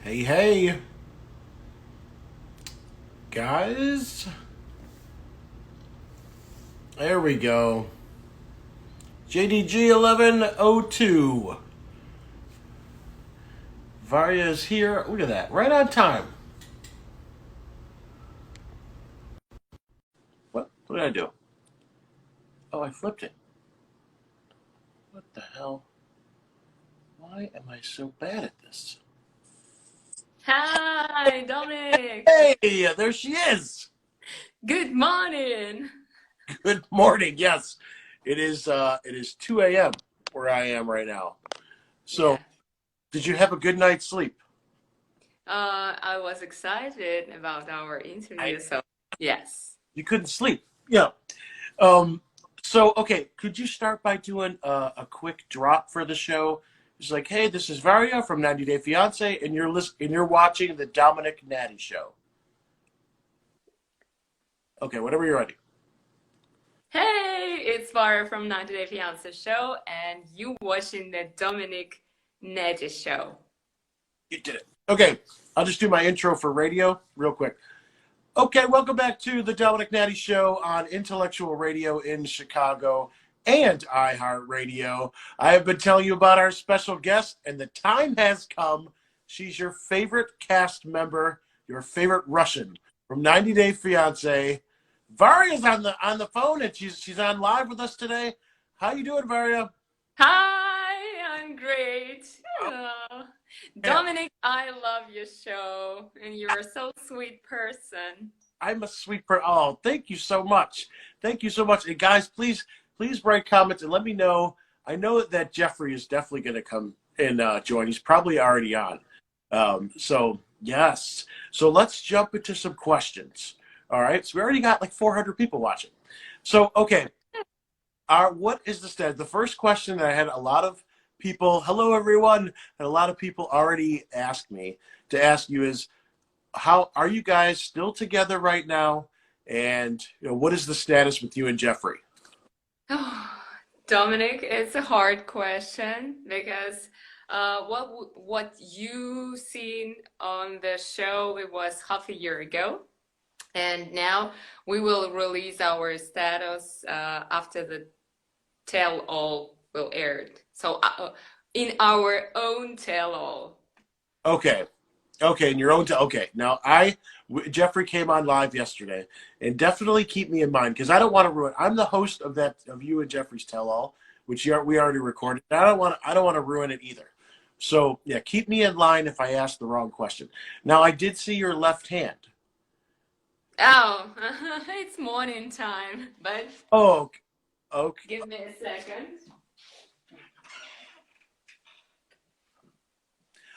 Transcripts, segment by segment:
Hey, hey, guys. There we go. JDG 1102. Varya is here. Look at that. Right on time. What did I do? Oh, I flipped it. What the hell? Why am I so bad at this? Hi, Dominic. Hey, there she is. Good morning. Good morning. Yes, it is 2 a.m. where I am right now. So, Yeah. did you have a good night's sleep? I was excited about our I interview, so yes. You couldn't sleep. Yeah. Um, okay, could you start by doing a quick drop for the show? It's like, hey, this is Varya from 90 Day Fiancee, and you're watching the Dominic Natty Show. Okay, whenever you're ready. Hey, it's Varya from 90 Day Fiancee show, and you watching the Dominic Nedge show. You did it. Okay, I'll just do my intro for radio real quick. Okay, welcome back to the Dominic Natty Show on Intellectual Radio in Chicago and iHeartRadio. I have been telling you about our special guest, and the time has come. She's your favorite cast member, your favorite Russian from 90 Day Fiancé. Varya's on the phone, and she's on live with us today. How you doing, Varya? Hi, I'm great. Oh, yeah. Dominic, I love your show, and you're a so sweet person. I'm a sweet person. Oh, thank you so much. Thank you so much. And guys, please write comments and let me know. I know that Jeffrey is definitely going to come and join. He's probably already on. So yes. So let's jump into some questions. All right. So we already got like 400 people watching. So okay. What is the status? The first question that I had a lot of people. Hello, everyone. And a lot of people already asked me to ask you is how are you guys still together right now? And what is the status with you and Jeffrey? Oh, Dominic, it's a hard question because what you seen on the show it was half a year ago, and now we will release our status after the tell all will aired. So in our own tell all. Okay. Okay, in your own time. Okay, now Jeffrey came on live yesterday, and definitely keep me in mind because I don't want to ruin. I'm the host of you and Jeffrey's tell all, which we already recorded. I don't want to ruin it either. So yeah, keep me in line if I ask the wrong question. Now I did see your left hand. Oh, it's morning time, but Oh, okay. give me a second.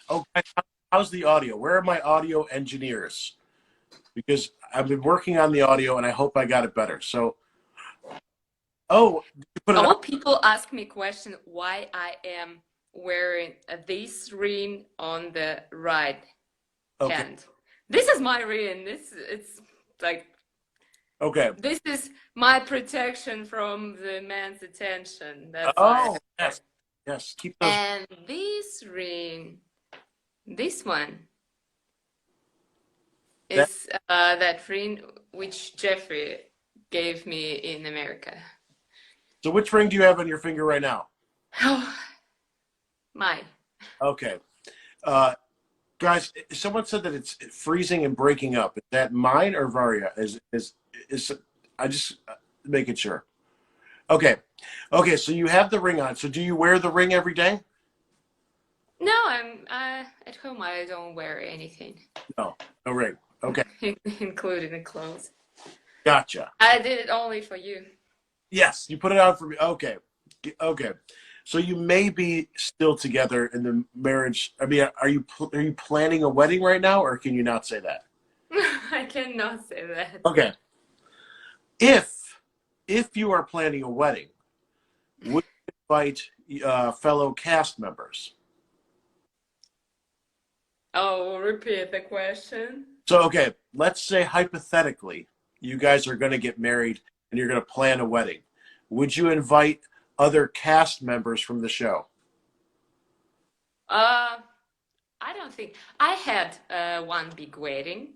Okay. How's the audio? Where are my audio engineers? Because I've been working on the audio and I hope I got it better. So, did you put it on? All people ask me question why I am wearing this ring on the right Okay. hand. This is my ring. It's like Okay. this is my protection from the man's attention. That's why. Oh, yes. Yes. Keep those. And this ring, this one That, is that ring which Jeffrey gave me in America. so which ring do you have on your finger right now? Oh, my. Okay. Uh, guys, someone said that it's freezing and breaking up. Is that mine or Varya? Is I just making sure. Okay. Okay, so you have the ring on. So do you wear the ring every day? No, I'm at home. I don't wear anything, No. No ring. Okay. including the clothes. Gotcha. I did it only for you. Yes, you put it on for me. Okay. Okay. So you may be still together in the marriage. I mean, are you planning a wedding right now, or can you not say that? I cannot say that. Okay. If you are planning a wedding, would you invite fellow cast members? Oh, repeat the question. So, okay, let's say hypothetically, you guys are going to get married and you're going to plan a wedding. Would you invite other cast members from the show? Uh, I don't think I had one big wedding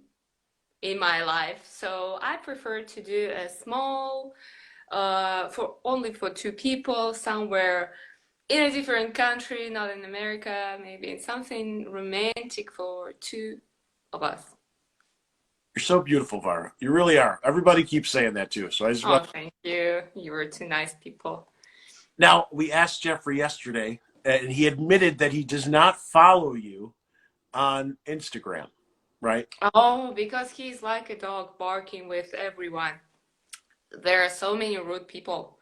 in my life, so I prefer to do a small, for only for two people somewhere in a different country, not in America, maybe in something romantic for two of us. You're so beautiful, Varya. You really are. Everybody keeps saying that too. So I just Oh, want. thank you. You were two nice people. Now we asked Jeffrey yesterday, and he admitted that he does not follow you on Instagram, right? Oh, because he's like a dog barking with everyone. There are so many rude people,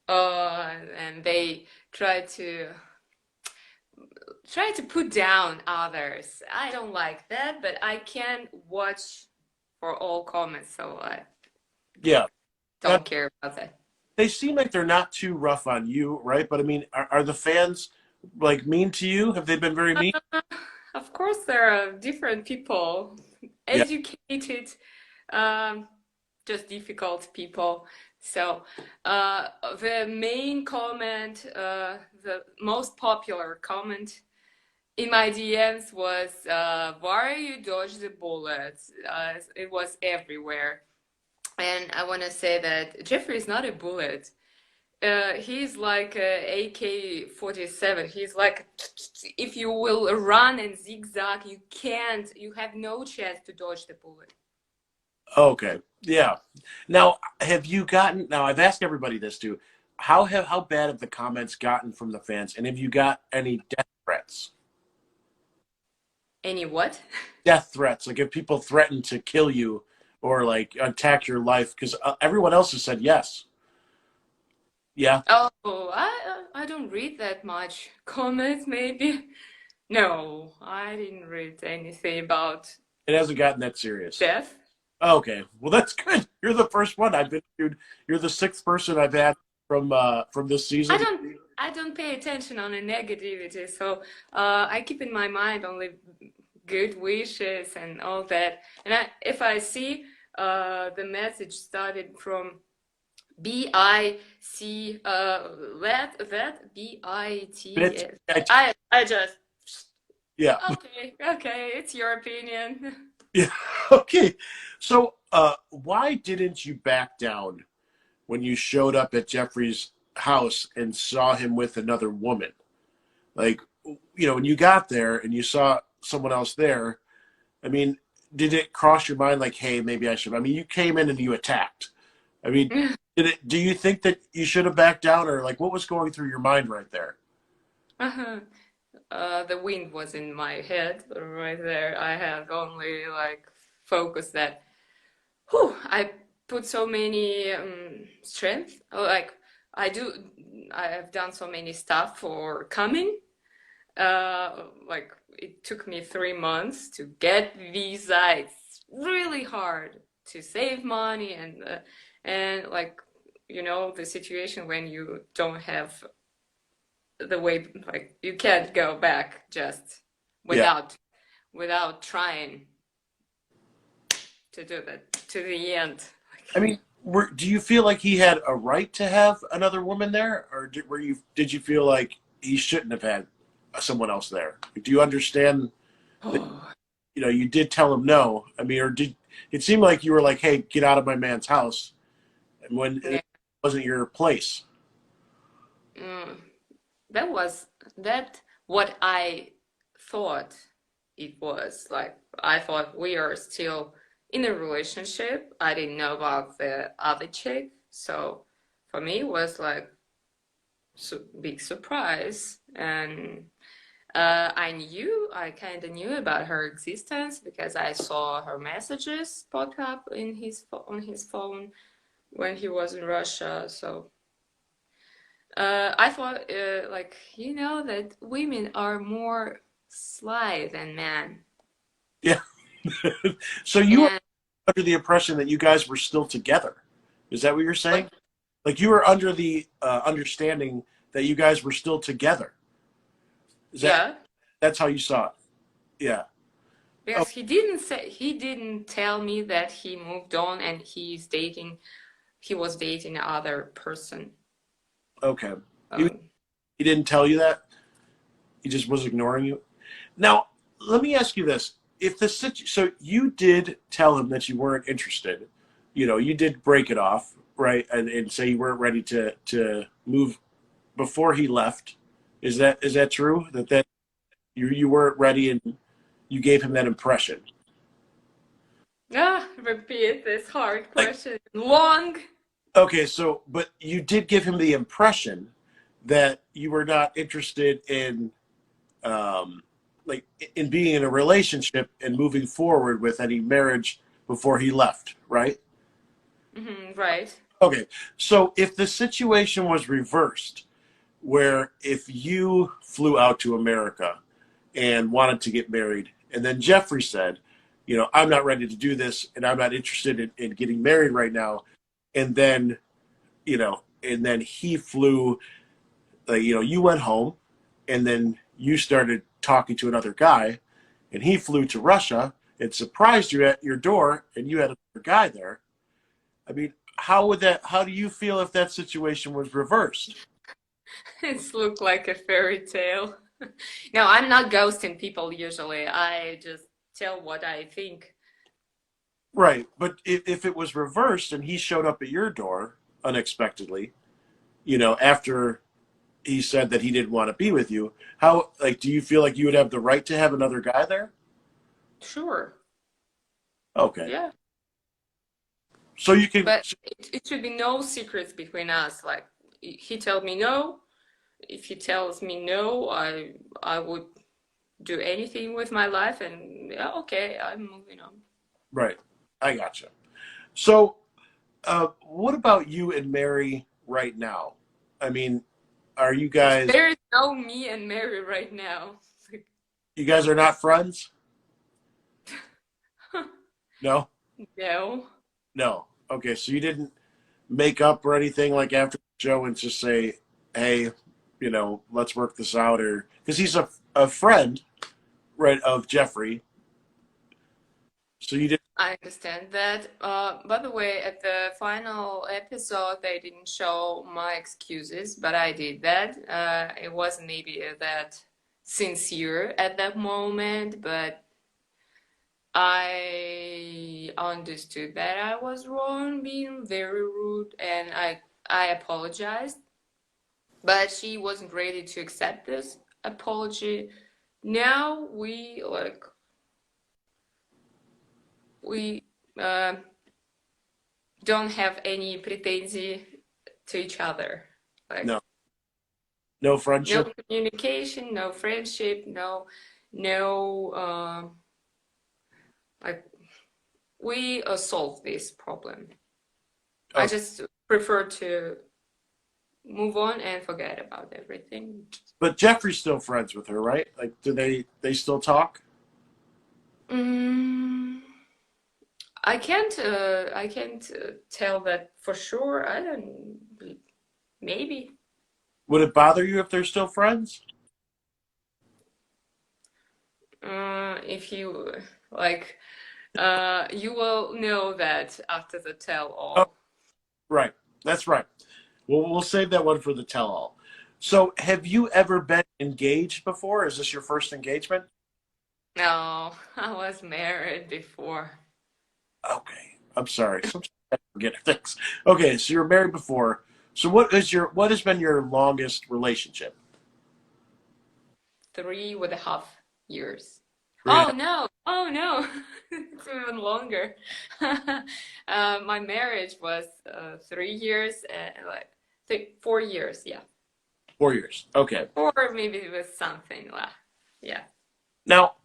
and they try to put down others. I don't like that, but I can watch for all comments, so I Yeah. don't care about that. They seem like they're not too rough on you, right? But I mean, are the fans like mean to you? Have they been very mean? Of course, there are different people, Yeah. educated, um, just difficult people. So, the main comment, the most popular comment in my DMs was, why you dodge the bullets? It was everywhere. And I want to say that Jeffrey is not a bullet. He's like a AK-47. He's like, if you will run and zigzag, you have no chance to dodge the bullet. Okay. Yeah. Now, have you gotten? Now, I've asked everybody this too. How bad have the comments gotten from the fans, and have you got any death threats? Any what? Death threats, like if people threaten to kill you or like attack your life, because everyone else has said yes. Yeah. Oh, I don't read that much comments, maybe. No, I didn't read anything about It hasn't gotten that serious. death. Okay, well that's good. You're the first one I've interviewed. You're the sixth person I've had from this I season. don't I don't pay attention on the negativity, so I keep in my mind only good wishes and all that. And if I see the message started from BIC, that It's, BIT, I just yeah, okay, it's your opinion. yeah. Okay, so why didn't you back down when you showed up at Jeffrey's house and saw him with another woman? Like, when you got there and you saw someone else there, I mean, did it cross your mind like, hey, maybe I should? I mean, you came in and you attacked. I mean, do you think that you should have backed down, or like what was going through your mind right there? Uh-huh. The wind was in my head right there. I had only like focused that. Whew, I put so many strength. Like I do, I have done so many stuff for coming. Like it took me 3 months to get visa. It's really hard to save money and like the situation when you don't have the way, like you can't go back just Yeah. without trying to do that to the end. I mean, do you feel like he had a right to have another woman there, or did you feel like he shouldn't have had someone else there? Do you understand that, you did tell him no? I mean, or did it seem like you were like, hey, get out of my man's house, and when Yeah. it wasn't your place? Mm, that what I thought it was. Like I thought we are still in a relationship. I didn't know about the other chick, so for me it was like big surprise. And I kind of knew about her existence because I saw her messages pop up on his phone when he was in Russia. So I thought, like, that women are more sly than men. Yeah. So you were And under the impression that you guys were still together. Is that what you're saying? what? Like you were under the understanding that you guys were still together. Is Yeah, that's how you saw it? Yeah. Oh, because he didn't tell me that he moved on and he was dating other person. okay. He, Um, he didn't tell you that? He just was ignoring you? Now, let me ask you this: if the so you did tell him that you weren't interested, you did break it off, right, and say you weren't ready to move before he left. Is that true? That you weren't ready and you gave him that impression? Repeat this hard Like, question. Long. okay, so but you did give him the impression that you were not interested in um, like in being in a relationship and moving forward with any marriage before he left, right? Right. Okay, so if the situation was reversed, where if you flew out to America and wanted to get married, and then Jeffrey said, I'm not ready to do this and I'm not interested in getting married right now, and then, he flew, you went home and then you started talking to another guy and he flew to Russia and surprised you at your door and you had another guy there. I mean, how do you feel if that situation was reversed? It's looked like a fairy tale. No, I'm not ghosting people usually. I just tell what I think. Right. But if it was reversed and he showed up at your door unexpectedly, after he said that he didn't want to be with you, do you feel like you would have the right to have another guy there? Sure. Okay. Yeah. So you can, But it should be no secrets between us. Like he told me no. If he tells me no, I would do anything with my life and yeah, okay, I'm moving on. right. I gotcha. So, what about you and Mary right now? I mean, are There is no me and Mary right now. you guys are not friends? No? No. No. Okay. So you didn't make up or anything like after the show and just say, hey, let's work this out, or because he's a friend, right, of Jeffrey. So you didn't. I understand that. By the way, at the final episode, they didn't show my excuses, but I did that. It wasn't maybe that sincere at that moment, but I understood that I was wrong, being very rude, and I apologized. But she wasn't ready to accept this apology. Now we don't have any pretension to each other. Like No. No no friendship? communication, no friendship, no like we solved this problem. I Okay. just prefer to move on and forget about everything. But Jeffrey's still friends with her, right? Like, do they still talk? Mm, I can't tell that for sure. I don't, maybe. Would it bother you if they're still friends? If you like, you will know that after the tell Oh, all. right. That's right. Well, we'll save that one for the tell-all. So, have you ever been engaged before? Is this your first engagement? No, I was married before. Okay. I'm sorry. Sometimes I forget things. Okay, so you're married before. So what has been your longest relationship? 3.5 years. Three and a half. Oh no, it's even longer. My marriage was 3 years, like 4 years, yeah. 4 years. Okay. Or maybe it was something like, yeah. Now,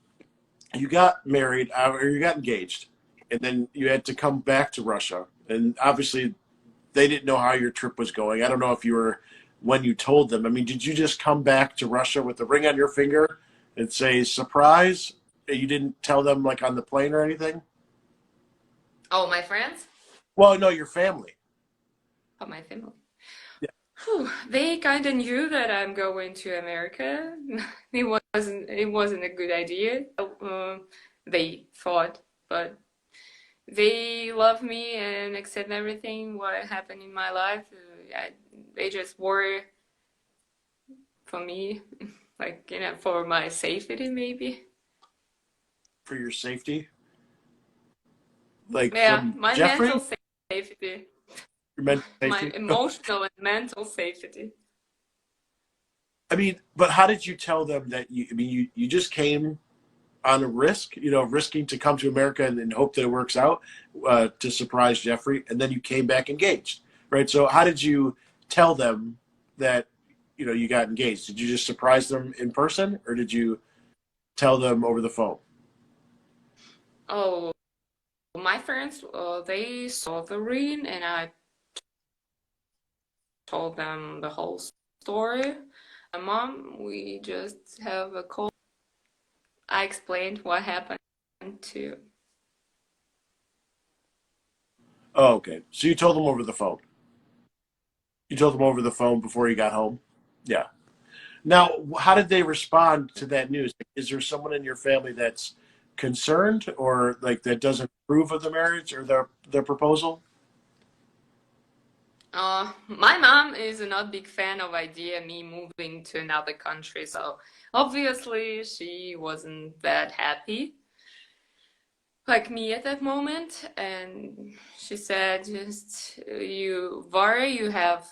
you got married or you got engaged, and then you had to come back to Russia. And obviously, they didn't know how your trip was going. I don't know if you were when you told them. I mean, did you just come back to Russia with the ring on your finger and say surprise? You didn't tell them like on the plane or anything? Oh, my friends? Well, no, your family. Oh, my family. Yeah. Whew, they kind of knew that I'm going to America. It wasn't a good idea. They thought, but they love me and accept everything what happened in my life. They just worry for me, like for my safety maybe. for your safety, like Yeah, from my Jeffrey, mental safety, your mental my safety. emotional and mental safety. I mean, but how did you tell them that you? I mean, you just came on a risk, risking to come to America and hope that it works out to surprise Jeffrey, and then you came back engaged, right? So how did you tell them that you got engaged? Did you just surprise them in person, or did you tell them over the phone? Oh, my friends, they saw the ring, and I told them the whole story. My mom, we just have a call. I explained what happened to. Oh, okay. So you told them over the phone. You told them over the phone before you got home. Yeah. Now, how did they respond to that news? Is there someone in your family that's concerned or like that doesn't approve of the marriage or the proposal? My mom is not big fan of idea me moving to another country, so obviously she wasn't that happy like me at that moment. And she said, "Just Varya, you have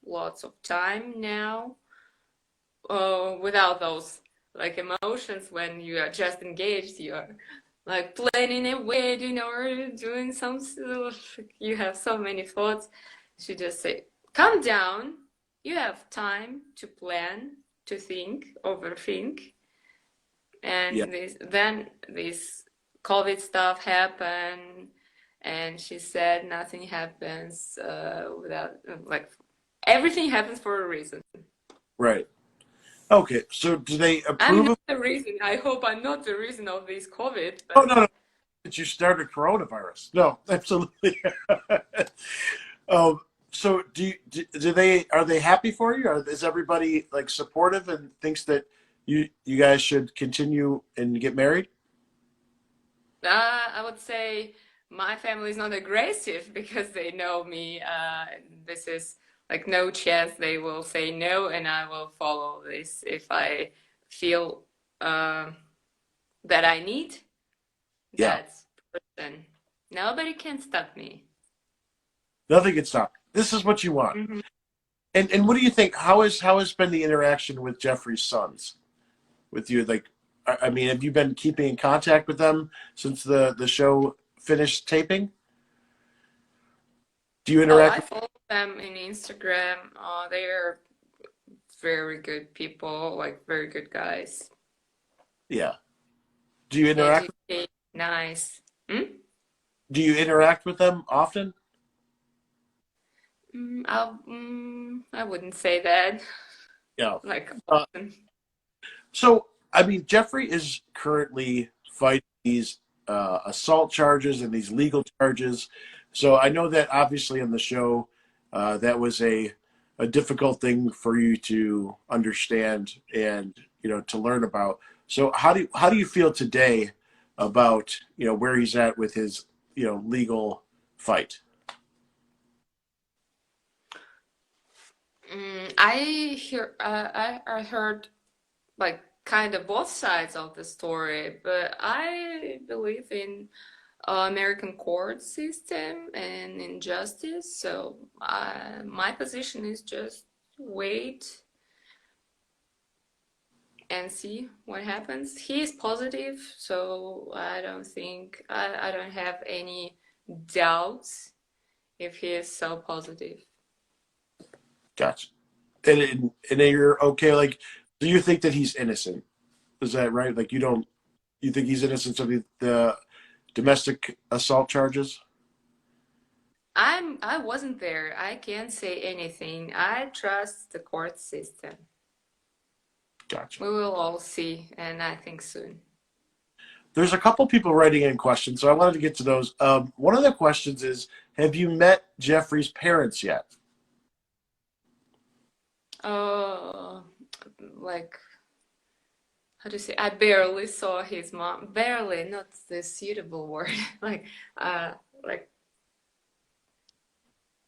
lots of time now, without those like emotions when you are just engaged. You are like planning a wedding or doing some stuff. You have so many thoughts." She just said, "Calm down. You have time to plan, to think, overthink." Yeah. And this COVID stuff happened, and she said nothing happens without like everything happens for a reason. Right. Okay. So do they I'm approve not of? the reason. I hope I'm not the reason of this COVID, Oh, but no, no. That you started coronavirus. No, absolutely. um, so do they are they happy for you? Is everybody like supportive and thinks that you guys should continue and get married? I would say my family is not aggressive because they know me. This is like no chance they will say no, and I will follow this if I feel uh, that I need Yeah. that person. Nobody can stop me. Nothing can stop. This is what you want. Mhm. And what do you think? How has been the interaction with Jeffrey's sons with you? Like, I mean, have you been keeping in contact with them since the show finished taping? Do you Oh, I interact? follow them in Instagram. They're very good people, like very good guys. Yeah. Do you interact? Educate, nice. Hmm? Do you interact with them often? I wouldn't say that. Yeah. Like Uh, often. so, I mean, Jeffrey is currently fighting these assault charges and these legal charges. So I know that obviously in the show, that was a difficult thing for you to understand and to learn about. So how do you feel today about where he's at with his legal fight? I heard like kind of both sides of the story, but I believe in American court system and in justice. So my position is just wait and see what happens. He is positive, so I don't have any doubts if he is so positive. Gotcha. And then you're okay. Like, do you think that he's innocent? Is that right? Like, you think he's innocent of the domestic assault charges? I wasn't there. I can't say anything. I trust the court system. Gotcha. We will all see, and I think soon. There's a couple people writing in questions, so I wanted to get to those. One of the questions is, have you met Jeffrey's parents yet? Uh, like how do you say? I barely saw his mom. Barely, not the suitable word. Like, like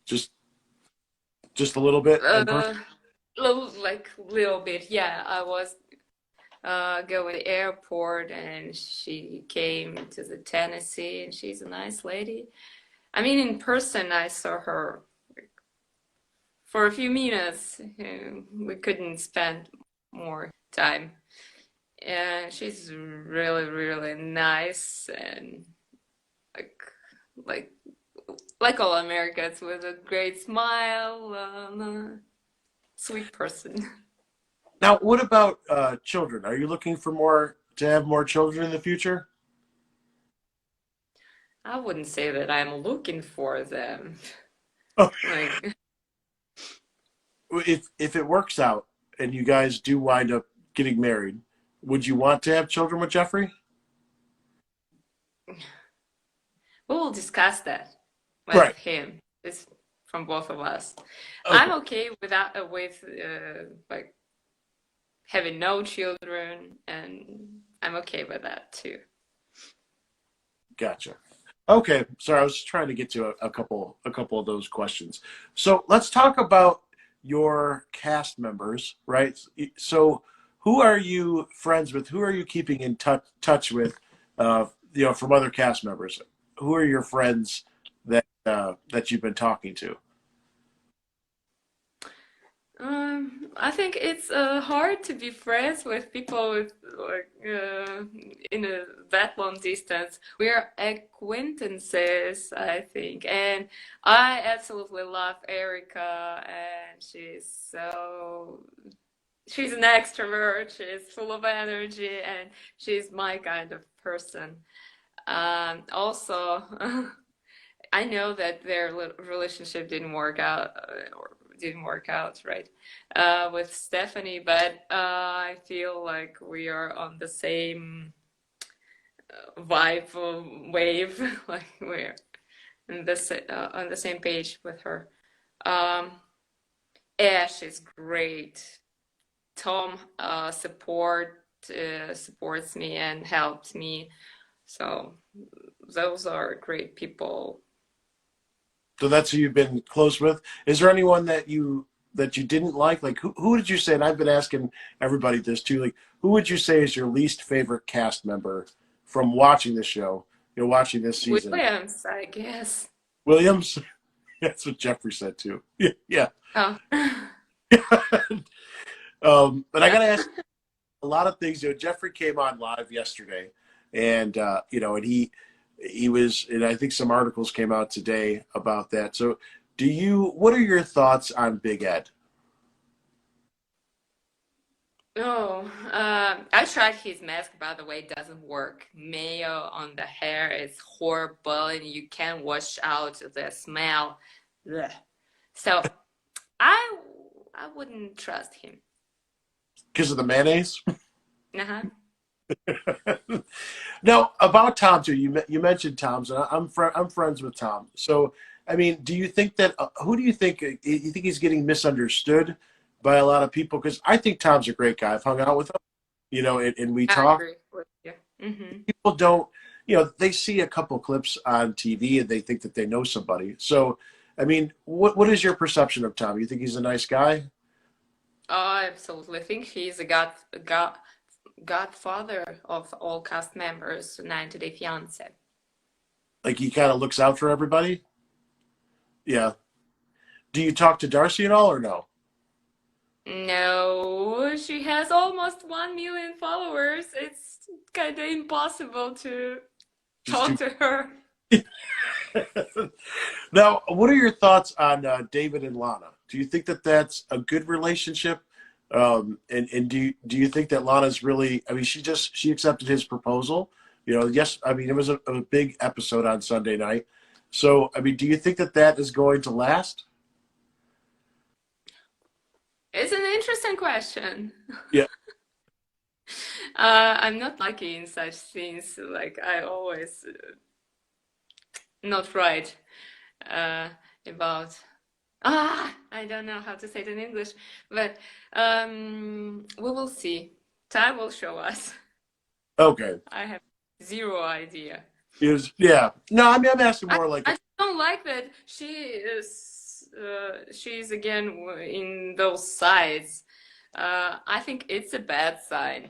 Just just a little bit in person? uh, little, like little bit. Yeah, go to the airport, and she came to the Tennessee, and she's a nice lady. I mean, in person, I saw her for a few minutes. We couldn't spend more time. And she's really, really nice and like like like all Americans with a great smile, sweet person. Now, what about children? Are you looking for to have more children in the future? I wouldn't say that I'm looking for them. Oh, Like, if it works out and you guys do wind up getting married, would you want to have children with Jeffrey? we will discuss that Right. with him. It's from both of us. Okay. I'm okay with that, with like having no children, and I'm okay with that too. Gotcha. Okay. Sorry, I was just trying to get to a couple of those questions. So let's talk about your cast members, right? So who are you friends with? Who are you keeping in touch with? From other cast members. Who are your friends that you've been talking to? I think it's hard to be friends with people with like in that long distance. We are acquaintances, I think, and I absolutely love Erica, and she's an extrovert. She's full of energy, and she's my kind of person. Also, I know that their relationship didn't work out, right, with Stephanie, but I feel like we are on the same vibe wave, like we're on the same page with her. Um, Ash is great. Tom supports me and helps me. So those are great people. So that's who you've been close with. Is there anyone that you didn't like? Like who did you say? And I've been asking everybody this too. Like who would you say is your least favorite cast member from watching this show? Watching this season. Williams, I guess. Williams. That's what Jeffrey said too. Yeah, yeah. Oh. But I gotta ask a lot of things. Jeffrey came on live yesterday, and and he was, and I think some articles came out today about that. So, what are your thoughts on Big Ed? Oh, I tried his mask, by the way, it doesn't work. Mayo on the hair is horrible, and you can't wash out the smell. Blech. So I I wouldn't trust him. Because of the mayonnaise? Uh-huh. Now, about Tom too. You mentioned Tom's, and I'm friends with Tom. So, I mean, do you think that who do you think he's getting misunderstood by a lot of people? Because I think Tom's a great guy. I've hung out with him, and we I talk. agree with you. Mm-hmm. People don't, they see a couple clips on TV and they think that they know somebody. So, I mean, what is your perception of Tom? You think he's a nice guy? Oh, I absolutely think he's a godfather of all cast members, 90 Day Fiancé. Like he kind of looks out for everybody? Yeah. Do you talk to Darcy at all or no? No, she has almost 1 million followers. It's kind of impossible to Just talk too. to her. Now, what are your thoughts on David and Lana? Do you think that that's a good relationship? And do you think that Lana's really? I mean, she accepted his proposal. Yes. I mean, it was a big episode on Sunday night. So, I mean, do you think that that is going to last? It's an interesting question. Yeah. I'm not lucky in such things. Like I always not right about. I don't know how to say it in English, but we will see. Time will show us. Okay. I have zero idea. Yeah. No, I mean, I'm asking more like. I don't like that she's again in those sides. I think it's a bad sign.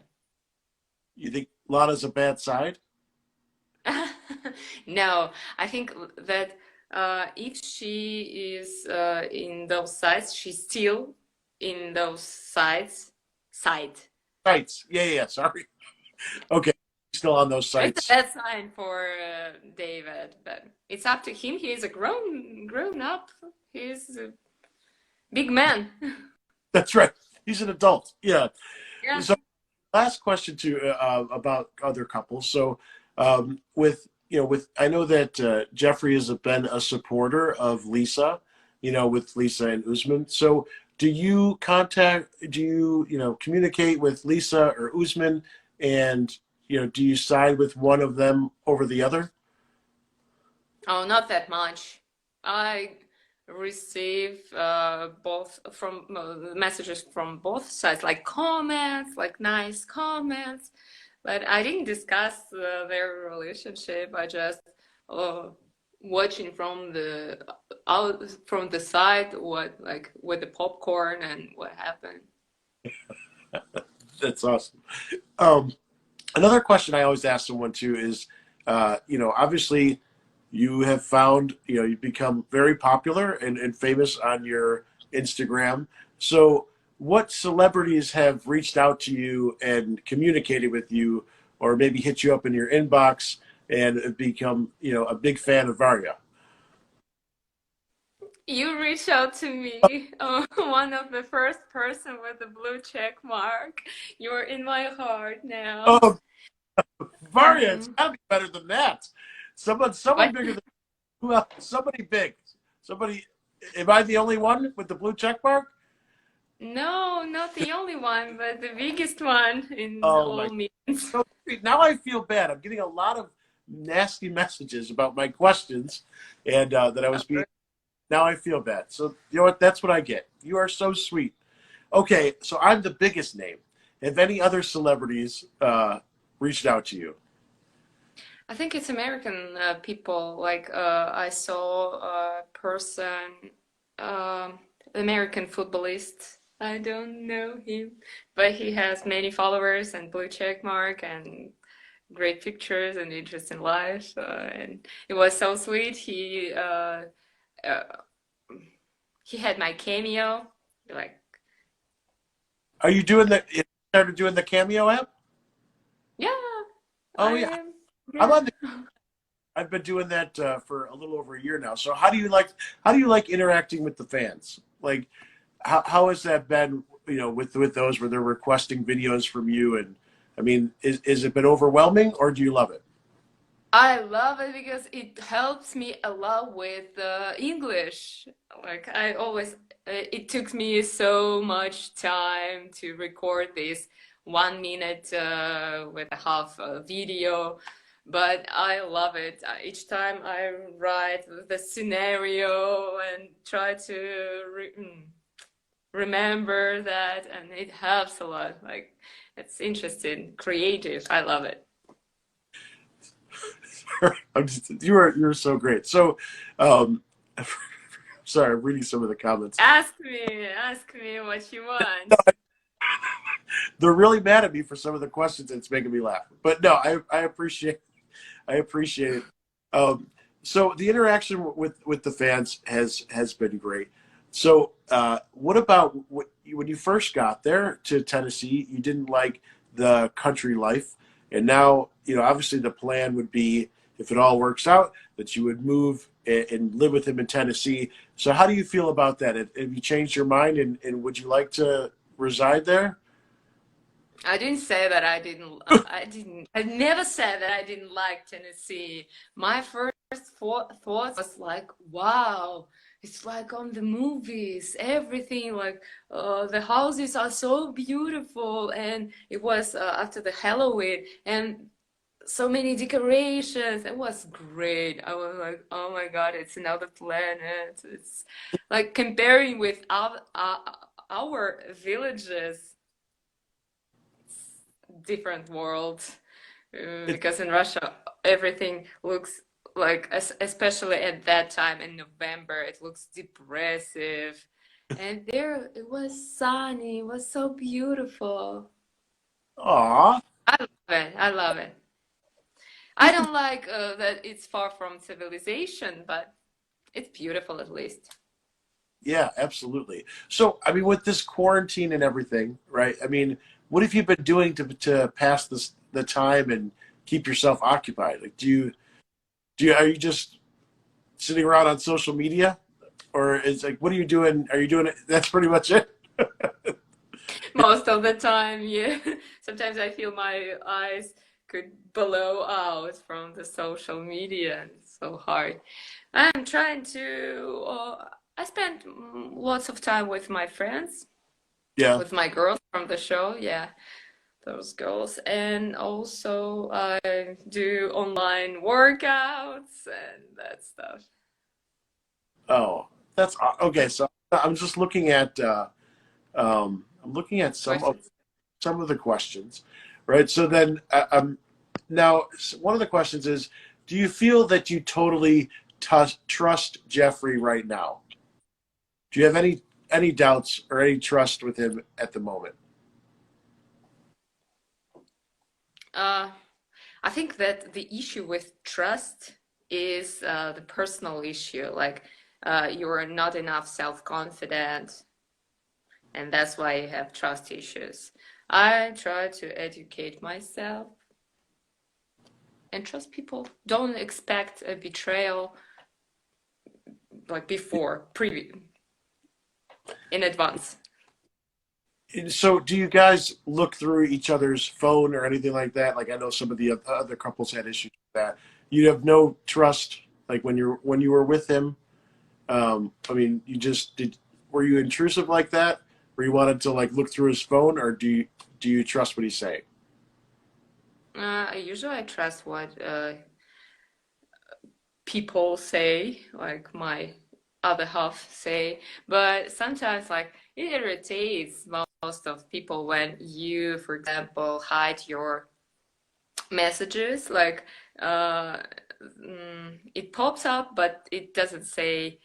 You think Lana's a bad side? No, I think that if she is in those sites, she's still in those sites. Site. Sites. Yeah, yeah, sorry. Okay. Still on those It's a sites. bad sign for David, but it's up to him. He is a grown up. He's a big man. That's right. He's an adult. Yeah. Yeah. So last question to about other couples. So with with I know that Jeffrey has been a supporter of Lisa, with Lisa and Usman. So do you communicate with Lisa or Usman, and do you side with one of them over the other? Oh, not that much. I receive both from messages from both sides, like comments, like nice comments, but I didn't discuss their relationship. I just uh, watching from the out from the side what like with the popcorn and what happened. That's awesome. Um, Another question I always ask someone too is, obviously you have found, you've become very popular and famous on your Instagram. So what celebrities have reached out to you and communicated with you, or maybe hit you up in your inbox and have become, a big fan of Varya? You reached out to me, one of the first person with the blue check mark. You're in my heart now. Oh, Varya, it's Hmm. gotta be better than that. Someone What? bigger than who else? Somebody big. Somebody. Am I the only one with the blue check mark? No, not the only one, but the biggest one in Oh my! all means. So sweet. Now I feel bad. I'm getting a lot of nasty messages about my questions, and that I was being. Now I feel bad. So you know what? That's what I get. You are so sweet. Okay, so I'm the biggest name. Have any other celebrities reached out to you? I think it's American people. Like I saw a person, American footballist. I don't know him, but he has many followers and blue check mark and great pictures and interesting life. And it was so sweet. Uh, he had my cameo. Like, Are you doing the? You started doing the Cameo app? yeah, Oh I yeah, am. I'm Yeah. on. I've been doing that for a little over a year now. So how do you like interacting with the fans? Like how has that been? With those where they're requesting videos from you, and I mean, is it been overwhelming or do you love it? I love it because it helps me a lot with English. Like I always, it took me so much time to record this 1 minute with a half video, but I love it. Each time I write the scenario and try to remember that, and it helps a lot. Like it's interesting, creative. I love it. You're so great. So, um, sorry, I'm reading some of the comments. Ask me what you want. They're really mad at me for some of the questions. It's making me laugh. But no, I appreciate it. Um, so the interaction with the fans has been great. So what about when you first got there to Tennessee? You didn't like the country life, and now obviously the plan would be, if it all works out, that you would move and live with him in Tennessee. So how do you feel about that? Have you changed your mind, and would you like to reside there? I didn't say that I didn't. I didn't. I never said that I didn't like Tennessee. My first thought was like, "Wow, it's like on the movies. Everything like the houses are so beautiful." And it was after the Halloween and so many decorations. It was great. I was like, "Oh my God, it's another planet." It's like comparing with our villages, different world It, because in Russia everything looks like especially at that time in November it looks depressive, and there it was sunny, it was so beautiful. aw. I love it. I love it. I don't like that it's far from civilization, but it's beautiful at least. Yeah, absolutely. So, I mean, with this quarantine and everything, right? I mean, what have you been doing to pass the time and keep yourself occupied? Like, are you just sitting around on social media, or is like, what are you doing? Are you doing it? That's pretty much it. Most of the time, yeah. Sometimes I feel my eyes could blow out from the social media. And it's so hard. I'm trying to, I spend lots of time with my friends, Yeah. with my girls from the show, yeah, those girls. And also I do online workouts and that stuff. Oh, that's okay. So I'm just looking at I'm looking at Questions? some of the questions, right? So then now one of the questions is, do you feel that you totally trust Jeffrey right now? Do you have any doubts or any trust with him at the moment? Uh, I think that the issue with trust is the personal issue. Like you're not enough self-confident, and that's why you have trust issues. I try to educate myself and trust people. Don't expect a betrayal like before, in advance. So, do you guys look through each other's phone or anything like that? Like, I know some of the other couples had issues with that. You have no trust, like when you were with him. I mean, you just did. Were you intrusive like that, where you wanted to like look through his phone, or do you trust what he's saying? Usually I trust what people say, like my other half say, but sometimes like it irritates most of people when you, for example, hide your messages. Like uh, it pops up, but it doesn't say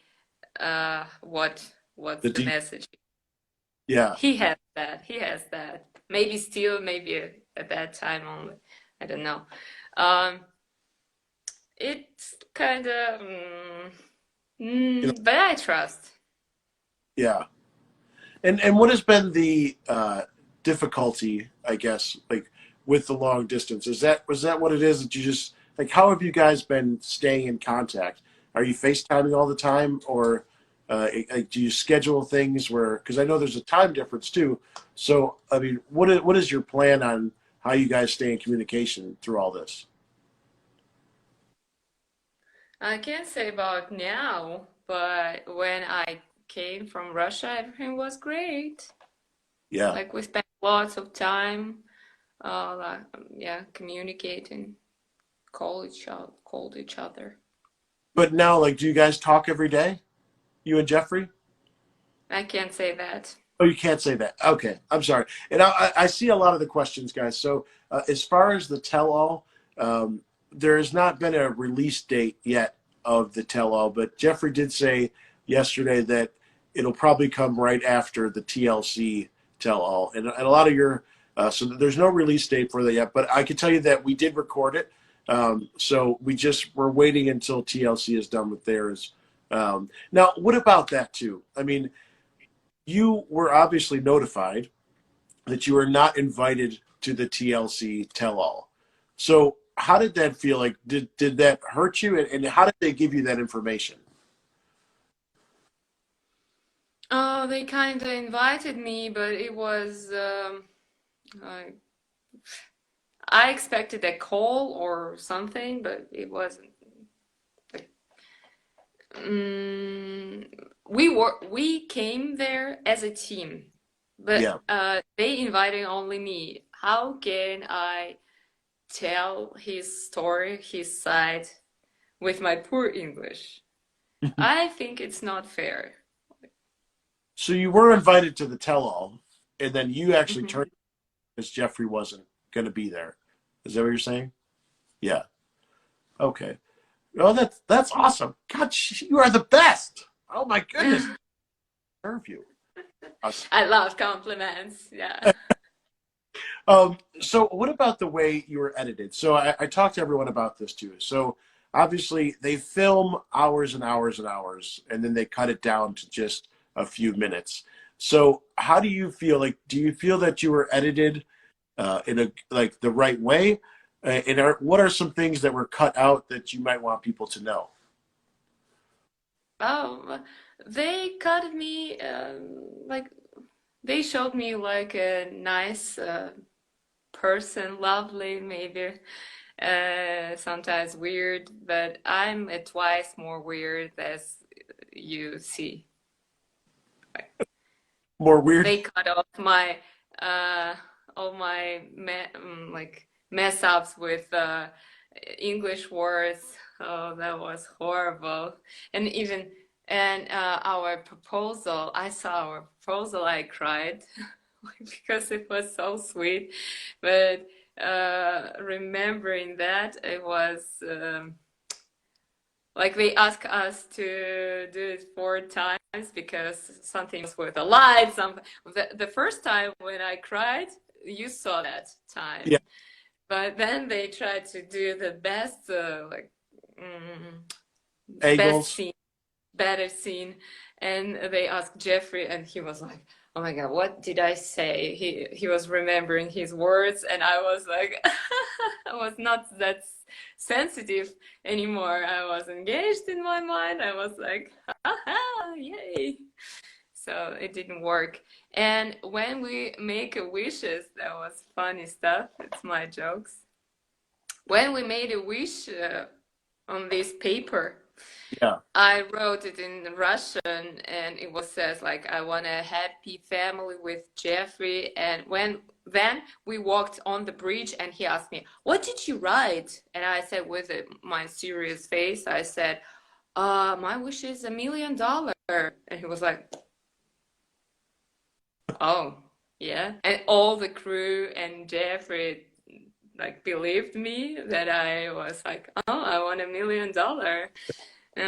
what's The the deep, message. yeah. He has that. He has that. Maybe still, maybe at that time only. I don't know. Um, it's kind of, You know, but I trust. yeah. And what has been the difficulty, I guess, like with the long distance? Was that what it is that you just like? How have you guys been staying in contact? Are you FaceTiming all the time, or like, do you schedule things where? Because I know there's a time difference too. So I mean, what is your plan on how you guys stay in communication through all this? I can't say about now, but when I came from Russia, everything was great. Yeah. Like we spent lots of time, like, yeah, communicating, called each other. But now, like, do you guys talk every day, you and Jeffrey? I can't say that. Oh, you can't say that. Okay, I'm sorry. And I see a lot of the questions, guys. So as far as the tell-all, there has not been a release date yet of the tell-all, but Jeffrey did say yesterday that it'll probably come right after the TLC tell-all. And a lot of your, so there's no release date for that yet, but I can tell you that we did record it. So we're waiting until TLC is done with theirs. Now, what about that too? I mean, you were obviously notified that you were not invited to the TLC tell all. So how did that feel like? Did that hurt you? And how did they give you that information? Oh, they kind of invited me, but it was I I expected a call or something, but it wasn't. Like, mm, we came there as a team, but Yeah. they invited only me. How can I tell his story, his side, with my poor English? I think it's not fair. So you were invited to the tell all, and then you actually Mhm. turned because Jeffrey wasn't going to be there. Is that what you're saying? Yeah. Okay. Oh, that's awesome. God, you are the best. Oh my goodness. Serve you. I love compliments. Yeah. So what about the way you were edited? So I talked to everyone about this too. So obviously they film hours and hours and hours, and then they cut it down to just a few minutes. So how do you feel? Like, do you feel that you were edited in a like the right way? What are some things that were cut out that you might want people to know? Oh, they cut me like they showed me like a nice person, lovely maybe, sometimes weird, but I'm twice more weird as you see. More weird? They cut off my uh all my like mess ups with English words. Oh, that was horrible. And even and our proposal, I saw our proposal, I cried because it was so sweet. But remembering that, it was like they asked us to do it 4 times because something was with the lights. The first time when I cried, you saw that time. Yeah, But then they tried to do the best, like mm, best angles. scene, better scene, and they asked Jeffrey, and he was like, "Oh my God, what did I say?" He was remembering his words, and I was like, I was not that sensitive anymore. I was engaged in my mind. I was like, "Ha yay!" So it didn't work. And when we make wishes, that was funny stuff. It's my jokes. When we made a wish on this paper, Yeah. I wrote it in Russian, and it was says like, I want a happy family with Jeffrey. And then we walked on the bridge, and he asked me, "What did you write?" And I said, with my serious face, I said, my wish is $1 million." And he was like, "Oh, yeah." And all the crew and Jeffrey like believed me that I was like, "Oh, I want $1 million." And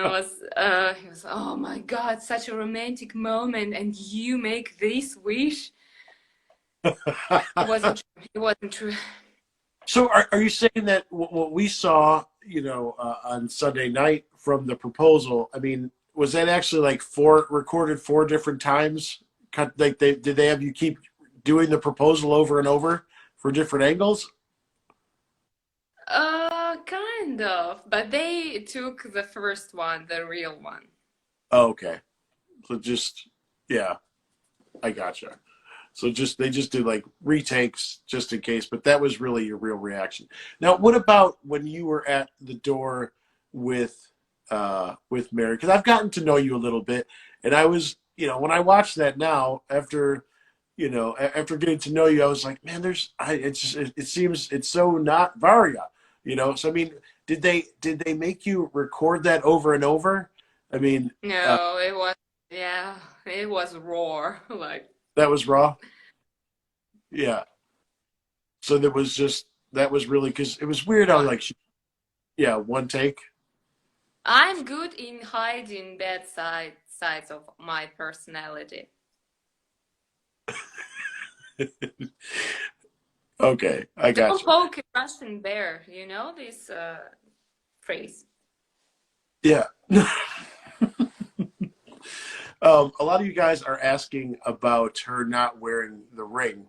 he was, "Oh my God, such a romantic moment, and you make this wish." It wasn't true. It wasn't true. So are you saying that what we saw, on Sunday night from the proposal, I mean, was that actually like recorded 4 different times? Cut like did they have you keep doing the proposal over and over for different angles? Kind of, but they took the first one, the real one. Oh, okay. So just yeah, I gotcha. So they just did like retakes just in case, but that was really your real reaction. Now, what about when you were at the door with Mary? Because I've gotten to know you a little bit, and I was, when I watched that now after, after getting to know you, I was like, man, it's just, it seems it's so not Varya, So I mean, did they make you record that over and over? I mean, No, it was, yeah, it was raw. Like, that was raw. Yeah. So that was really because it was weird. I was one. like, yeah, one take. I'm good in hiding bad sides of my personality. Okay, I got Don't you. poke a Russian bear, you know this phrase. Yeah. A lot of you guys are asking about her not wearing the ring.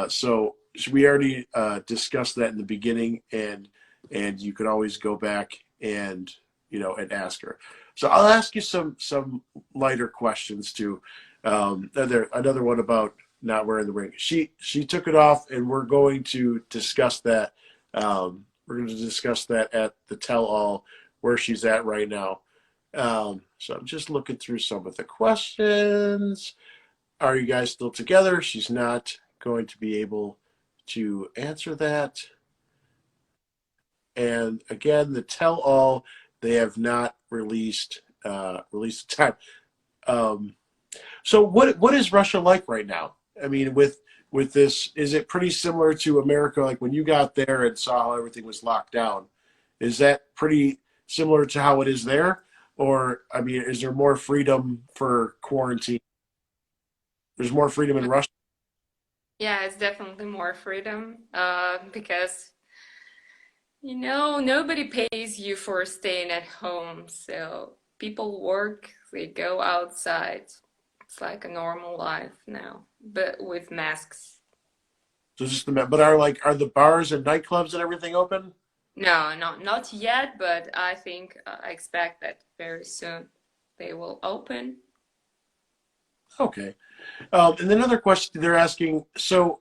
So we already discussed that in the beginning, and you can always go back and and ask her. So I'll ask you some lighter questions too. Another one about not wearing the ring. She took it off, and we're going to discuss that. We're going to discuss that at the tell-all where she's at right now. So I'm just looking through some of the questions. Are you guys still together? She's not going to be able to answer that. And again, the tell-all, they have not released the time. Um, so what is Russia like right now? I mean, with this, is it pretty similar to America? Like when you got there and saw how everything was locked down, is that pretty similar to how it is there? Or I mean, is there more freedom for quarantine? There's more freedom in Russia. Yeah, it's definitely more freedom, because nobody pays you for staying at home. So people work, they go outside. It's like a normal life now, but with masks. So just the but are the bars and nightclubs and everything open? No, not yet, but I think I expect that very soon they will open. Okay. And then another question they're asking, so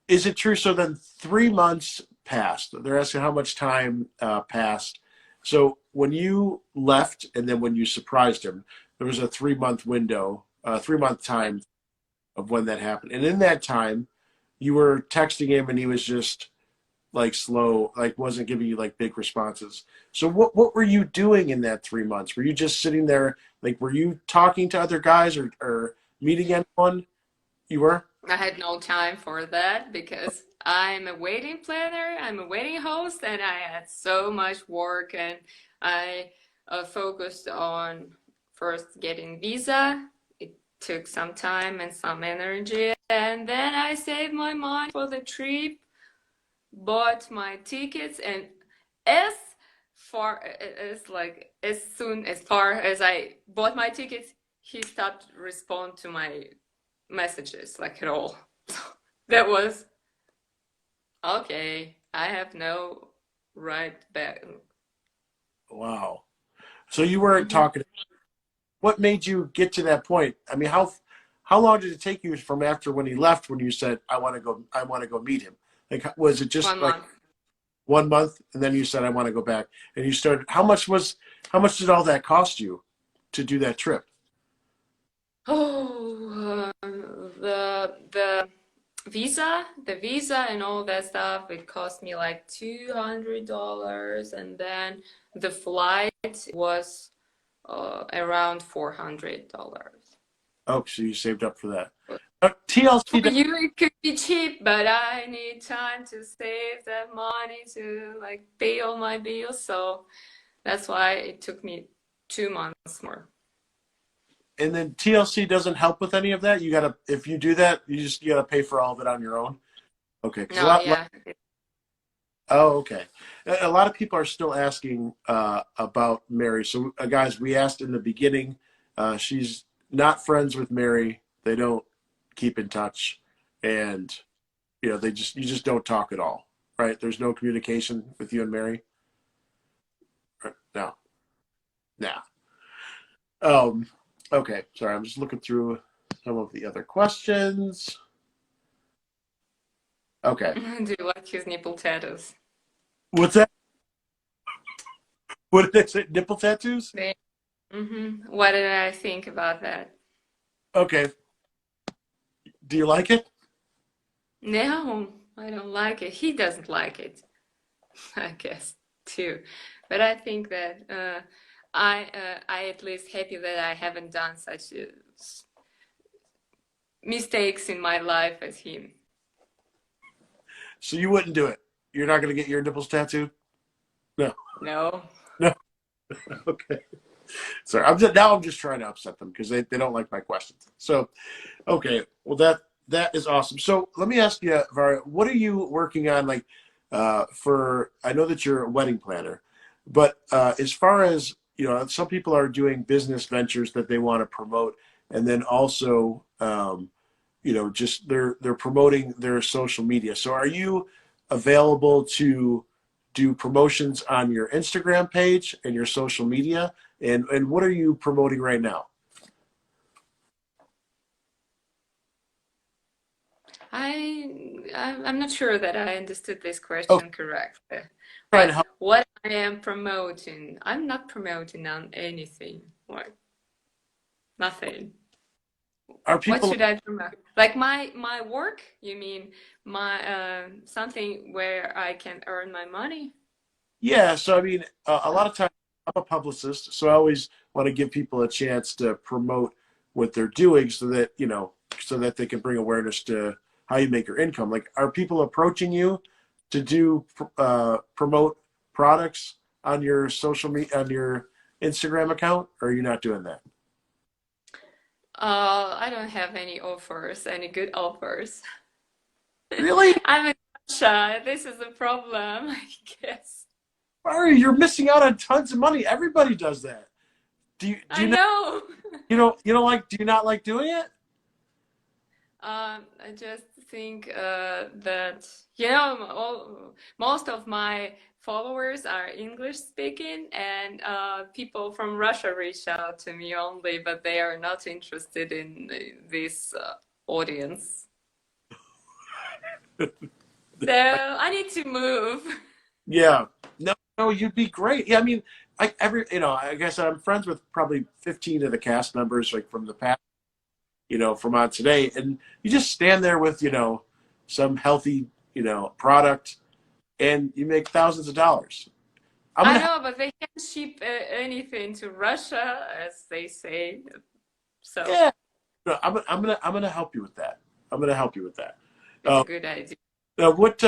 is it true? So then 3 months passed. They're asking how much time passed. So when you left and then when you surprised him, there was a 3 month window, 3 month time of when that happened. And in that time, you were texting him and he was just like slow, like wasn't giving you like big responses. So what were you doing in that 3 months? Were you just sitting there? Like, were you talking to other guys or meeting anyone? You were? I had no time for that because I'm a wedding planner, I'm a wedding host, and I had so much work, and I focused on first getting visa. It took some time and some energy, and then I saved my money for the trip, bought my tickets, and as far as like as soon as far as I bought my tickets, he stopped respond to my messages like at all. That was okay. I have no right back. Wow. So you weren't Hmm. talking. What made you get to that point? I mean, how long did it take you from after when he left when you said I want to go meet him? Like, was it just One like month. 1 month and then you said I want to go back and you started? How much did all that cost you to do that trip? Oh, the visa and all that stuff, it cost me like $200, and then the flight was around $400. Oh, so you saved up for that. For TLC. you, it could be cheap, but I need time to save that money to like pay all my bills. So that's why it took me 2 months more. And then TLC doesn't help with any of that. You gotta if you do that, you gotta pay for all of it on your own. Okay, because a No, lot. yeah. Oh, okay. A lot of people are still asking about Mary. So, guys, we asked in the beginning. She's not friends with Mary. They don't keep in touch, and you just don't talk at all, right? There's no communication with you and Mary. Right? No, no. Um, okay. Sorry, I'm just looking through some of the other questions. Okay. Do you like his nipple tattoos? What's that? What did they say? Nipple tattoos? What did I think about that? Okay. Do you like it? No, I don't like it. He doesn't like it, I guess, too. But I think that I at least happy that I haven't done such mistakes in my life as him. So you wouldn't do it. You're not going to get your nipples tattooed? No. No. No. Okay. Sorry. I'm just trying to upset them because they don't like my questions. So okay. Well that is awesome. So let me ask you, Varya, what are you working on like for I know that you're a wedding planner, but as far as some people are doing business ventures that they want to promote and then also just they're promoting their social media. So are you available to do promotions on your Instagram page and your social media? And what are you promoting right now? I'm not sure that I understood this Oh, question correctly. trying to But help. what I am promoting, I'm not promoting on anything. What? Nothing. Are What people? should I promote? Like my work? You mean my something where I can earn my money? Yeah. So I mean, a lot of times I'm a publicist, so I always want to give people a chance to promote what they're doing, so that they can bring awareness to how you make your income. Like, are people approaching you to do promote products on your social media on your Instagram account, or are you not doing that? I don't have any offers, any good offers. Really? I'm in Russia. This is a problem, I guess. Varya, you're missing out on tons of money. Everybody does that. Do I you not know. you don't like do you not like doing it? I just think that most of my followers are English speaking, and people from Russia reach out to me only, but they are not interested in this audience. So I need to move. Yeah. No, no, you'd be great. Yeah, I mean, like every, I guess I'm friends with probably 15 of the cast members, like from the past, from on today, and you just stand there with, some healthy, product, and you make thousands of dollars. I'm I gonna, know, but they can't ship anything to Rusha, as they say. So yeah, no, I'm gonna help you with that. I'm gonna help you with that. it's a Uh, good idea. what?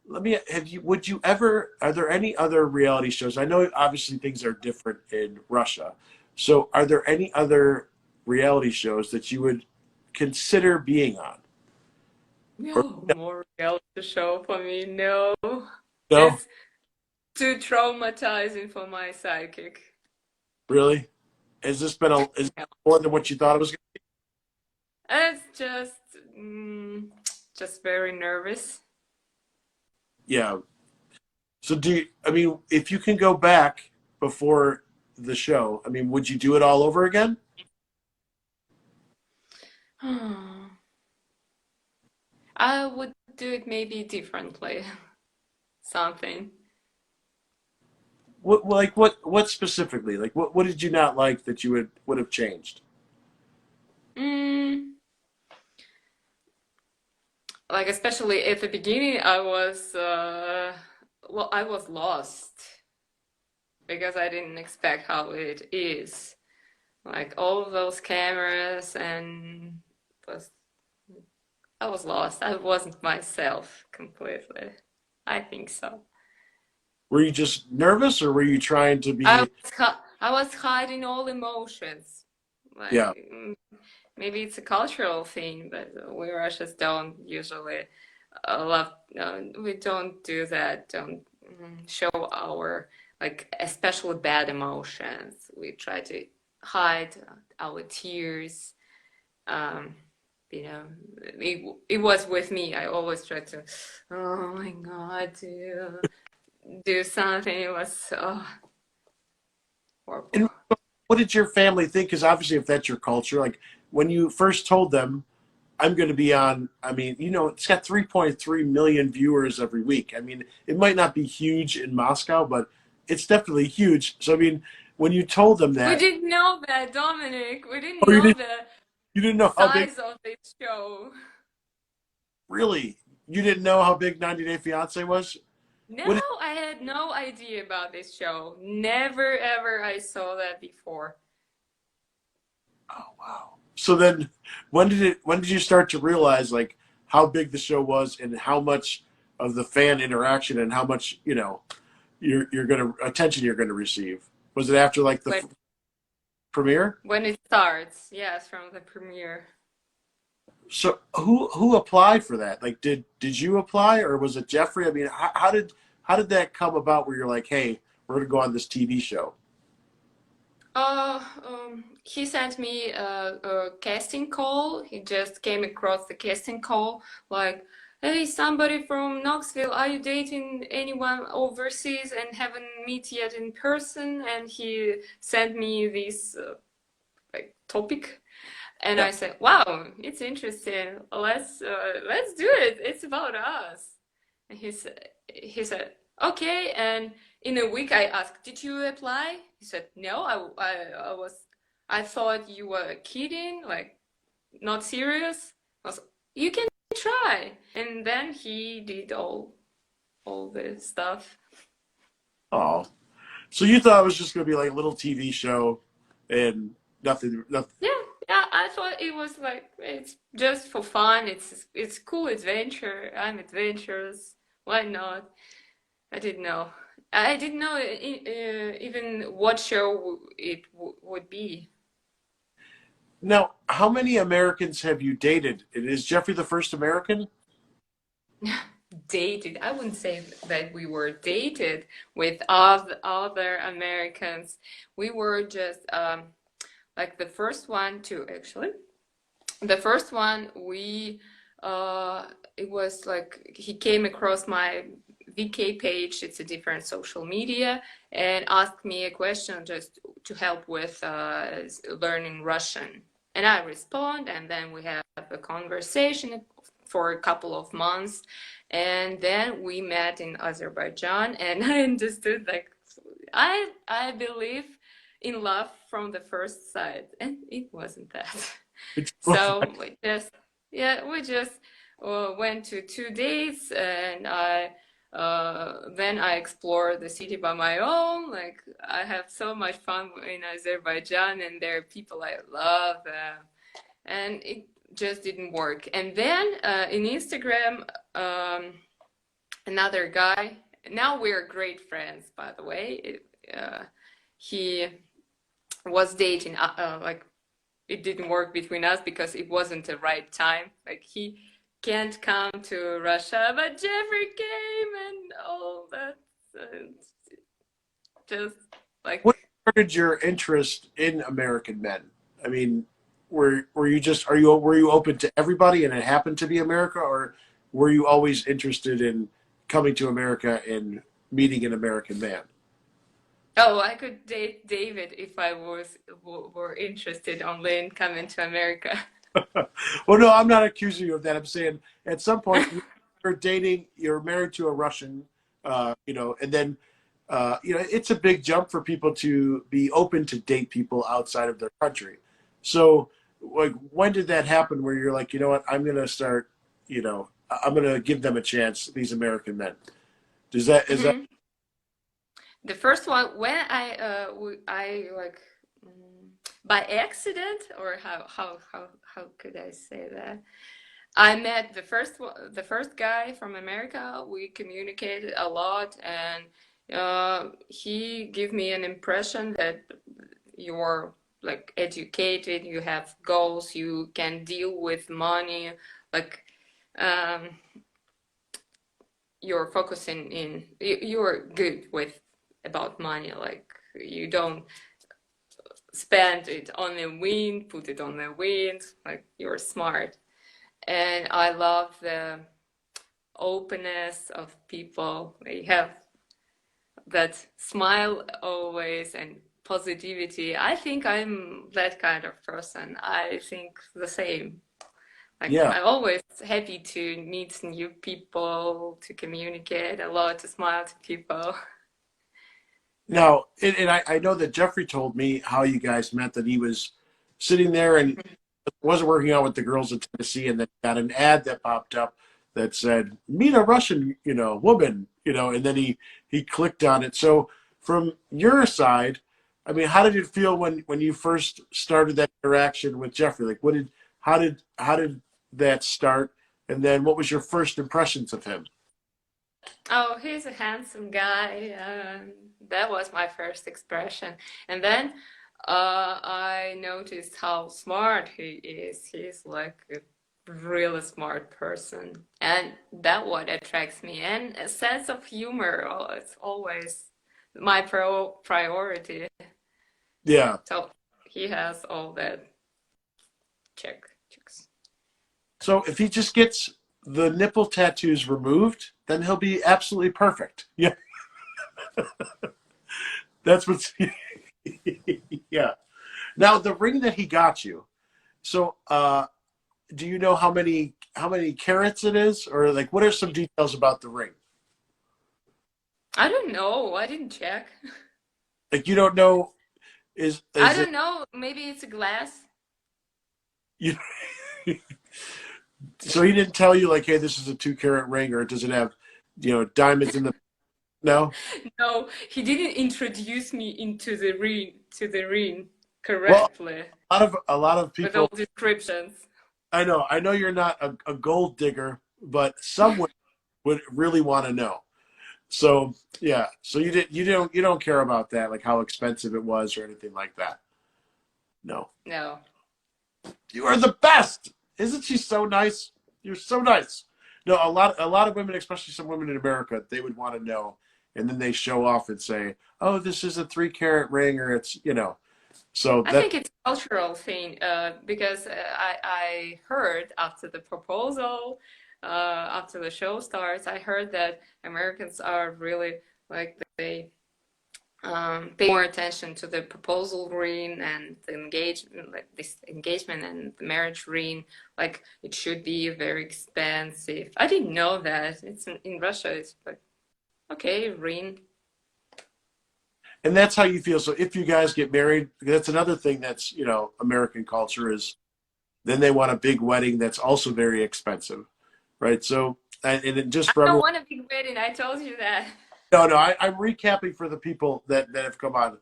Let me have you. Would you ever? Are there any other reality shows? I know obviously things are different in Russia. So, are there any other reality shows that you would consider being on? Or No more reality show for me. No, no, it's too traumatizing for my psychic. really? Has this been is Yeah. more than what you thought it was? It's just very nervous. Yeah. So, I mean, if you can go back before the show, I mean, would you do it all over again? I would do it maybe differently. Something. What specifically? Like, what did you not like that you would have changed? Mm, like especially at the beginning, I was lost because I didn't expect how it is. Like all of those cameras and was I was lost. I wasn't myself completely. I think so. Were you just nervous, or were you trying to be? I was hiding all emotions. Like Yeah. maybe it's a cultural thing, but we Russians don't usually love. We don't do that. Don't show our like especially bad emotions. We try to hide our tears. Um, you know, it was with me. I always tried to, oh my God, do something. It was horrible. And what did your family think? Because obviously, if that's your culture, like when you first told them, "I'm going to be on," I mean, it's got 3.3 million viewers every week. I mean, it might not be huge in Moscow, but it's definitely huge. So, I mean, when you told them We that, didn't know that, Dominic. We didn't or know the you didn't know how big, size of this show. really, you didn't know how big 90 Day Fiance was. No, What? I had no idea about this show. Never ever I saw that before. Oh wow. So then when did you start to realize like how big the show was and how much of the fan interaction and how much, you're gonna attention you're gonna receive? Was it after like the When premiere? when it starts, yes, from the premiere. So who applied for that? Like did you apply or was it Jeffrey? I mean, how did that come about where you're like, hey, we're gonna go on this TV show? He sent me a casting call. He just came across the casting call, like, "Hey, somebody from Knoxville, are you dating anyone overseas and haven't met yet in person?" And he sent me this like topic, and Yeah. I said, "Wow, it's interesting. Let's do it. It's about us." And he said, "Okay." And in a week, I asked, "Did you apply?" He said, "No, I thought you were kidding, like not serious." I was, "You can try." And then he did all the stuff. Oh. So you thought it was just gonna be like a little TV show and nothing. Yeah, yeah, I thought it was like it's just for fun. It's cool adventure. I'm adventurous. Why not? I didn't know. I didn't know even what show it would be. Now, how many Americans have you dated? Is Jeffrey the first American? Dated. I wouldn't say that we were dated with other Americans. We were just like the first one too, actually. The first one we it was like he came across my VK page. It's a different social media, and asked me a question just to help with learning Russian. And I respond, and then we have a conversation for a couple of months, and then we met in Azerbaijan, and I understood like I believe in love from the first sight, and it wasn't that. So we just went to 2 days, and I then I explored the city by my own. Like I have so much fun in Azerbaijan, and there are people I love, and it just didn't work. And then in Instagram, another guy. Now we're great friends, by the way. He was dating like it didn't work between us because it wasn't the right time. Like he can't come to Russia, but Jeffrey came and all that. Just like What started your interest in American men? I mean, were you just were you open to everybody and it happened to be America, or were you always interested in coming to America and meeting an American man? oh, I could date David if I were interested only in coming to America. Well, no, I'm not accusing you of that. I'm saying at some point you're dating, you're married to a Russian, and then, it's a big jump for people to be open to date people outside of their country. So, like, when did that happen where you're like, you know what, I'm going to start, I'm going to give them a chance, these American men? Is that? Mhm. The first one when I like by accident, or how could I say that? I met the first guy from America. We communicated a lot, and he gave me an impression that you're like educated, you have goals, you can deal with money, like um, you're focusing you're good with about money, like you don't spend it on the wind, put it on the wind, like you're smart. And I love the openness of people. They have that smile always and positivity. I think I'm that kind of person. I think the same. Like Yeah. I'm always happy to meet new people, to communicate a lot, to smile to people. Now, and I know that Jeffrey told me how you guys met, that he was sitting there and wasn't working out with the girls in Tennessee, and then got an ad that popped up that said, meet a Russian, woman, and then he clicked on it. So from your side, I mean, how did it feel when you first started that interaction with Jeffrey? Like, how did that start? And then what was your first impressions of him? Oh, he's a handsome guy. That was my first expression. And then I noticed how smart he is. He's like a really smart person. And that what attracts me. And a sense of humor, oh, it's always my priority. Yeah. So he has all that checks. So if he just gets the nipple tattoos removed, then he'll be absolutely perfect. Yeah. That's what's yeah. Now the ring that he got you. So do you know how many carats it is, or like what are some details about the ring? I don't know. I didn't check. Like you don't know, I is it don't know. Maybe it's a glass. you so he didn't tell you like, hey, this is a 2 carat ring, or does it have diamonds in the no? No, he didn't introduce me into the ring Well, correctly a lot of with all people. descriptions. I know you're not a gold digger, but someone would really want to know. So yeah, so you don't care about that, like how expensive it was or anything like that. No, No. you are the best. Isn't she so nice? You're so nice. No, a lot of women, especially some women in America, they would want to know, and then they show off and say, "Oh, this is a 3 carat ring," or it's So I that think it's a cultural thing because I heard after the proposal, after the show starts, I heard that Americans are really like they pay more attention to the proposal ring and the engagement, like this engagement and the marriage ring. Like it should be very expensive. I didn't know that. It's in Russia. It's like okay, ring. and that's how you feel. So if you guys get married, that's another thing that's American culture is. Then they want a big wedding that's also very expensive, right? So and it just I for don't everyone. want a big wedding. I told you that. No, I'm recapping for the people that have come on.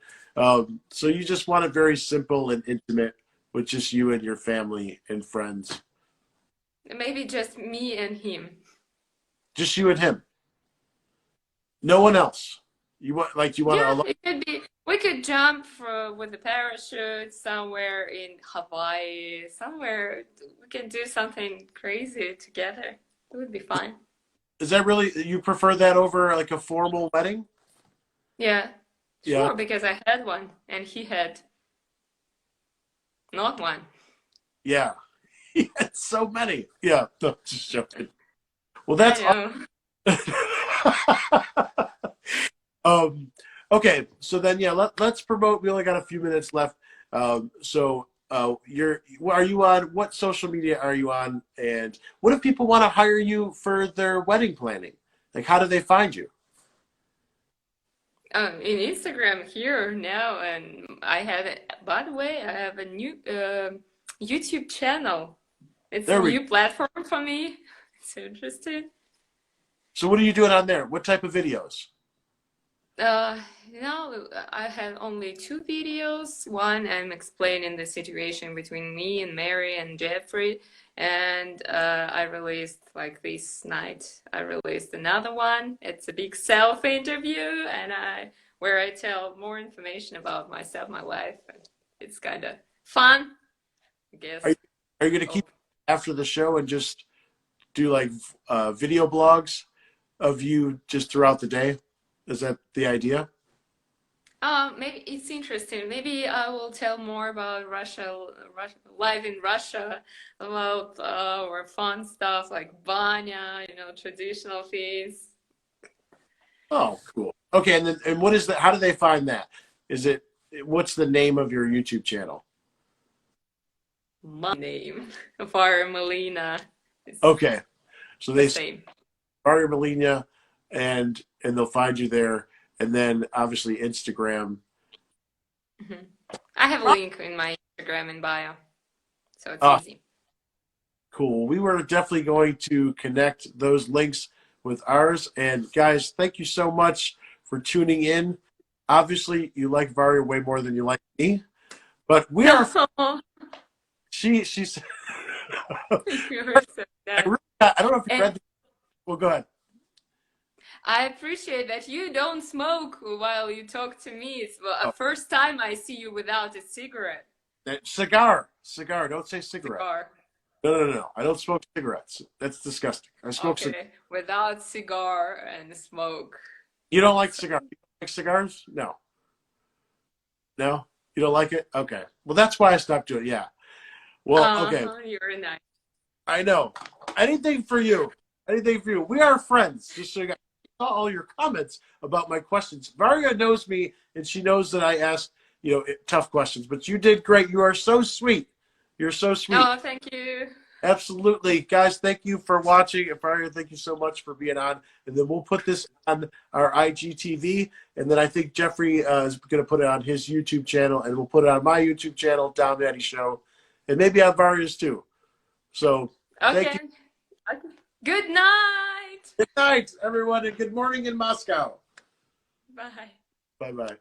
So you just want it very simple and intimate with just you and your family and friends. Maybe just me and him. Just you and him. No one else. You want Yeah, to. it could be. We could jump with the parachute somewhere in Hawaii, somewhere. We can do something crazy together. It would be fun. Is that really you prefer that over like a formal wedding? Yeah, Yeah, sure, because I had one and he had not one. yeah. He had so many. Yeah, no, just joking. Well, I that's know. um. Okay, so then yeah, let's promote. We only got a few minutes left. So are you on what social media are you on? And what if people want to hire you for their wedding planning? Like, how do they find you? In Instagram here now, and I have it. By the way, I have a new YouTube channel. It's a There we. new platform for me. So interested. So what are you doing on there? What type of videos? Uh, now I have only 2 videos. One, I'm explaining the situation between me and Mary and Jeffrey, and I released like this night. I released another one. It's a big self-interview, and where I tell more information about myself, my life. It's kind of fun, I Are you, guess. are you going to Oh. keep after the show and just do like video blogs of you just throughout the day? Is that the idea? Maybe it's interesting. Maybe I will tell more about life in Russia, about our fun stuff like Vanya, traditional things. Oh, cool. Okay, and what is that? How do they find that? Is it what's the name of your YouTube channel? My name, Varya Malina, is Okay, so the they same. Varya Malina, and they'll find you there, and then obviously Instagram. Mhm. I have a link in my Instagram and bio, so it's Ah, easy. cool. We were definitely going to connect those links with ours. And guys, thank you so much for tuning in. Obviously, you like Varya way more than you like me, but we are. No, She's. you're so I, nice. really, I don't know if you And read. Well, go ahead. I appreciate that you don't smoke while you talk to me. It's the Oh, first time I see you without a cigarette. cigar. Don't say cigarette. Cigar. No. I don't smoke cigarettes. That's disgusting. I smoke cigar. Okay, without cigar and smoke. You don't like So, cigars? You don't like cigars? No. No. You don't like it? Okay. Well, that's why I stopped doing it. Yeah. Well, okay. you're nice. I know. Anything for you. Anything for you. We are friends. Just so you guys saw all your comments about my questions. Varya knows me, and she knows that I ask, tough questions. But you did great. You are so sweet. You're so sweet. Oh, thank you. Absolutely. Guys, thank you for watching. And Varya, thank you so much for being on. And then we'll put this on our IGTV. And then I think Jeffrey is going to put it on his YouTube channel. And we'll put it on my YouTube channel, Dom Daddy Show. And maybe on Varya's too. So thank Okay. you. Okay. Good night. Good night, everyone, and good morning in Moscow. Bye. Bye-bye.